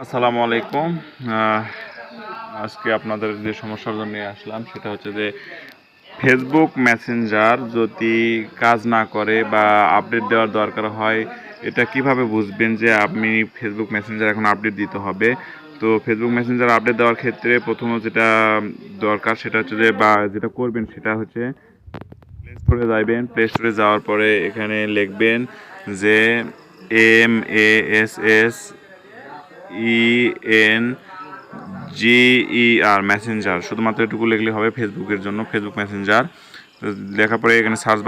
আসসালামু আলাইকুম। আজকে আপনাদের যে সমস্যার জন্য নিয়ে আসলাম সেটা হচ্ছে যে ফেসবুক মেসেঞ্জার যদি কাজ না করে বা আপডেট দেওয়ার দরকার হয়, এটা কিভাবে বুঝবেন যে আপনি ফেসবুক মেসেঞ্জার এখন আপডেট দিতে হবে। তো ফেসবুক মেসেঞ্জার আপডেট দেওয়ার ক্ষেত্রে প্রথমত যেটা দরকার সেটা হচ্ছে যে বা যেটা করবেন সেটা হচ্ছে প্লে স্টোরে যাবেন। প্লে স্টোরে যাওয়ার পরে এখানে লিখবেন যে MASS ENGER মেসেঞ্জার, শুধুমাত্র এটুকু লিখলে হবে ফেসবুকের জন্য, ফেসবুক মেসেঞ্জার। লেখার পরে এখানে সার্চ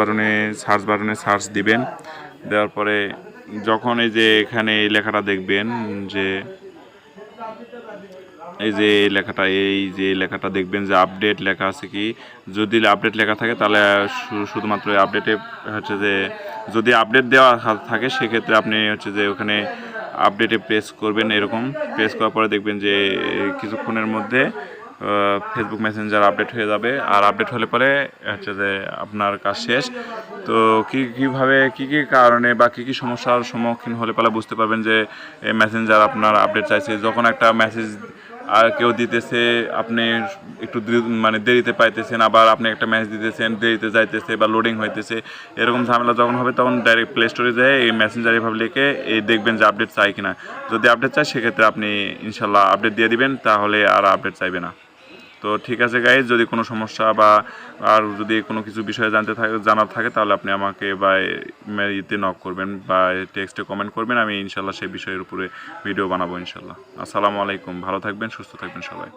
বাটনে সার্চ দিবেন। দেওয়ার পরে যখন এখানে এই লেখাটা দেখবেন যে এই লেখাটা দেখবেন যে আপডেট লেখা আছে কি। যদি আপডেট লেখা থাকে তাহলে শুধুমাত্র আপডেটে হচ্ছে যে যদি আপডেট দেওয়া থাকে সেক্ষেত্রে আপনি হচ্ছে যে ওখানে আপডেটে প্রেস করবেন। এরকম প্রেস করার পরে দেখবেন যে কিছুক্ষণের মধ্যে ফেসবুক মেসেঞ্জার আপডেট হয়ে যাবে। আর আপডেট হলে পরে হচ্ছে যে আপনার কাজ শেষ। তো কীভাবে কী কারণে বা কী সমস্যার সম্মুখীন হলে পরে বুঝতে পারবেন যে মেসেঞ্জার আপনার আপডেট চাইছে। যখন একটা মেসেজ আর কেউ দিতেছে, আপনি একটু দেরিতে পাইতেছেন, আবার আপনি একটা মেসেজ দিতেছেন দেরিতে যাইতেছে বা লোডিং হইতেছে, এরকম ঝামেলা যখন হবে তখন ডাইরেক্ট প্লে স্টোরে যেয়ে এই মেসেঞ্জার এভাবে লিখে দেখবেন যে আপডেট চাই কিনা। যদি আপডেট চাই সেক্ষেত্রে আপনি ইনশাল্লাহ আপডেট দিয়ে দিবেন, তাহলে আর আপডেট চাইবে না। তো ঠিক আছে গাইজ, যদি কোনো সমস্যা বা আর যদি কোনো কিছু বিষয়ে জানার থাকে তাহলে আপনি আমাকে বা ইতে নক করবেন বা টেক্সটে কমেন্ট করবেন। আমি ইনশাল্লাহ সেই বিষয়ের উপরে ভিডিও বানাবো ইনশাল্লাহ। আসসালামু আলাইকুম, ভালো থাকবেন, সুস্থ থাকবেন সবাই।